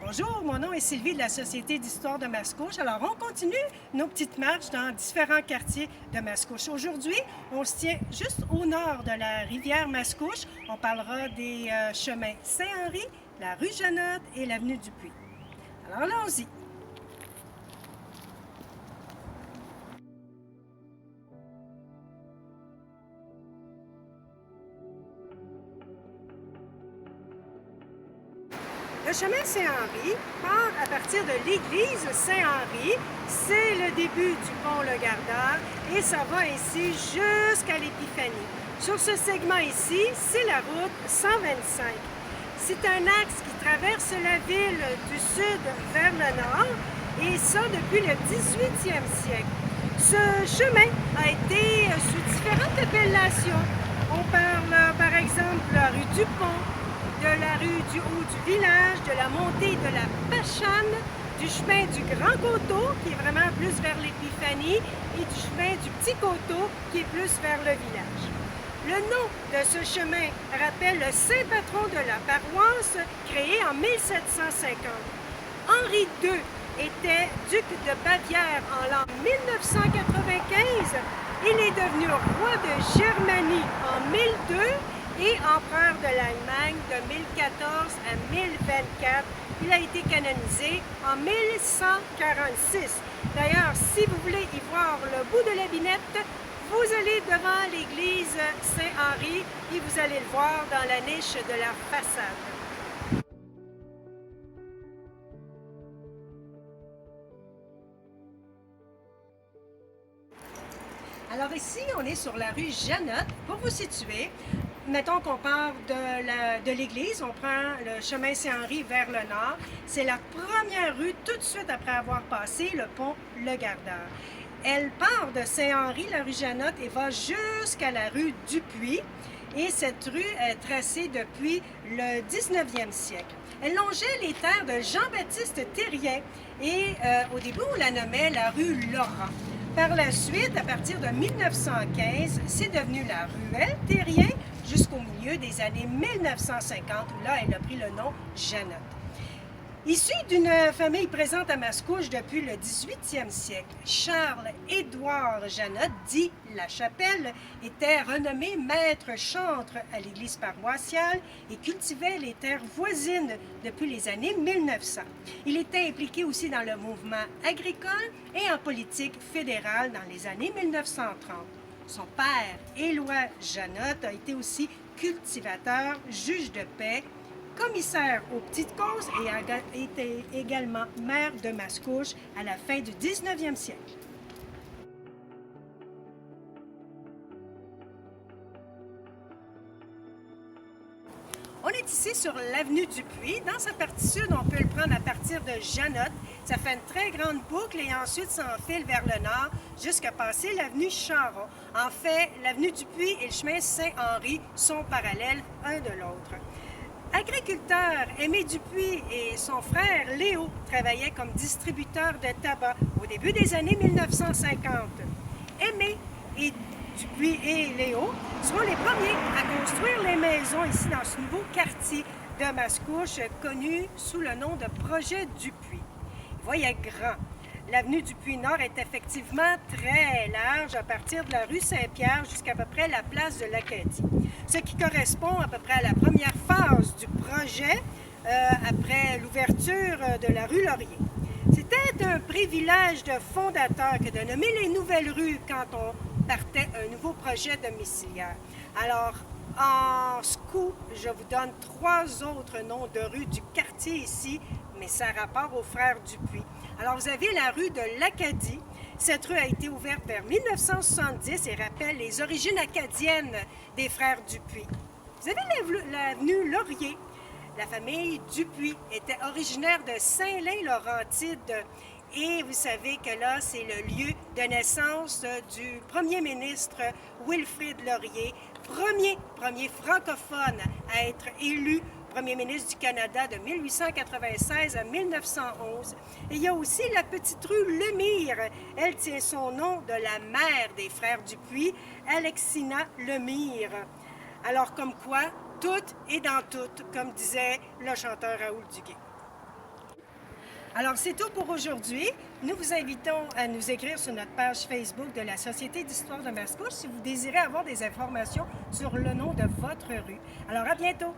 Bonjour, mon nom est Sylvie de la Société d'histoire de Mascouche. Alors, on continue nos petites marches dans différents quartiers de Mascouche. Aujourd'hui, on se tient juste au nord de la rivière Mascouche. On parlera des chemins Saint-Henri, la rue Janotte et l'avenue Dupuis. Alors, allons-y. Le chemin Saint-Henri part à partir de l'église Saint-Henri. C'est le début du pont Le Gardeur et ça va ainsi jusqu'à l'Épiphanie. Sur ce segment ici, c'est la route 125. C'est un axe qui traverse la ville du sud vers le nord et ça depuis le 18e siècle. Ce chemin a été sous différentes appellations. On parle par exemple de la rue du Pont, de la rue du haut du village, de la montée de la Pachane, du chemin du Grand Coteau, qui est vraiment plus vers l'Épiphanie, et du chemin du Petit Coteau, qui est plus vers le village. Le nom de ce chemin rappelle le saint patron de la paroisse, créé en 1750. Henri II était duc de Bavière en l'an 1995. Il est devenu roi de Germanie en 1002 et empereur de l'Allemagne de 1014 à 1024. Il a été canonisé en 1146. D'ailleurs, si vous voulez y voir le bout de la binette, vous allez devant l'église Saint-Henri et vous allez le voir dans la niche de la façade. Alors ici, on est sur la rue Janotte. Pour vous situer, mettons qu'on part de l'église, on prend le chemin Saint-Henri vers le nord. C'est la première rue tout de suite après avoir passé le pont Le Gardeur. Elle part de Saint-Henri, la rue Janotte, et va jusqu'à la rue Dupuis. Et cette rue est tracée depuis le 19e siècle. Elle longeait les terres de Jean-Baptiste Thérien et au début, on la nommait la rue Laurent. Par la suite, à partir de 1915, c'est devenu la ruelle Thérien jusqu'au milieu des années 1950, où là, elle a pris le nom Janotte. Issue d'une famille présente à Mascouche depuis le 18e siècle, Charles-Édouard Janotte, dit La Chapelle, était renommé maître chantre à l'église paroissiale et cultivait les terres voisines depuis les années 1900. Il était impliqué aussi dans le mouvement agricole et en politique fédérale dans les années 1930. Son père, Éloi Janotte, a été aussi cultivateur, juge de paix, commissaire aux petites causes et a été également maire de Mascouche à la fin du 19e siècle. On est ici sur l'avenue Dupuis. Dans sa partie sud, on peut le prendre à partir de Janotte. Ça fait une très grande boucle et ensuite s'enfile vers le nord jusqu'à passer l'avenue Charon. En fait, l'avenue Dupuis et le chemin Saint-Henri sont parallèles un de l'autre. Agriculteur, Aimé Dupuis et son frère Léo travaillaient comme distributeurs de tabac au début des années 1950. Aimé et Dupuis et Léo seront les premiers à construire les maisons ici dans ce nouveau quartier de Mascouche connu sous le nom de Projet Dupuis. Il voyait grand. L'avenue Dupuis-Nord est effectivement très large à partir de la rue Saint-Pierre jusqu'à peu près la place de l'Acadie, ce qui correspond à peu près à la première phase du projet après l'ouverture de la rue Laurier. C'était un privilège de fondateur que de nommer les nouvelles rues quand on partait un nouveau projet domiciliaire. Alors, en scoop, je vous donne 3 autres noms de rues du quartier ici, mais ça a rapport aux frères Dupuis. Alors, vous avez la rue de l'Acadie. Cette rue a été ouverte vers 1970 et rappelle les origines acadiennes des frères Dupuis. Vous avez l'avenue Laurier. La famille Dupuis était originaire de Saint-Lin-Laurentide. Et vous savez que là, c'est le lieu de naissance du premier ministre Wilfrid Laurier, premier francophone à être élu premier ministre du Canada de 1896 à 1911. Et il y a aussi la petite rue Lemire. Elle tient son nom de la mère des frères Dupuis, Alexina Lemire. Alors, comme quoi, tout est dans tout, comme disait le chanteur Raoul Duguay. Alors, c'est tout pour aujourd'hui. Nous vous invitons à nous écrire sur notre page Facebook de la Société d'histoire de Mascouche si vous désirez avoir des informations sur le nom de votre rue. Alors, à bientôt!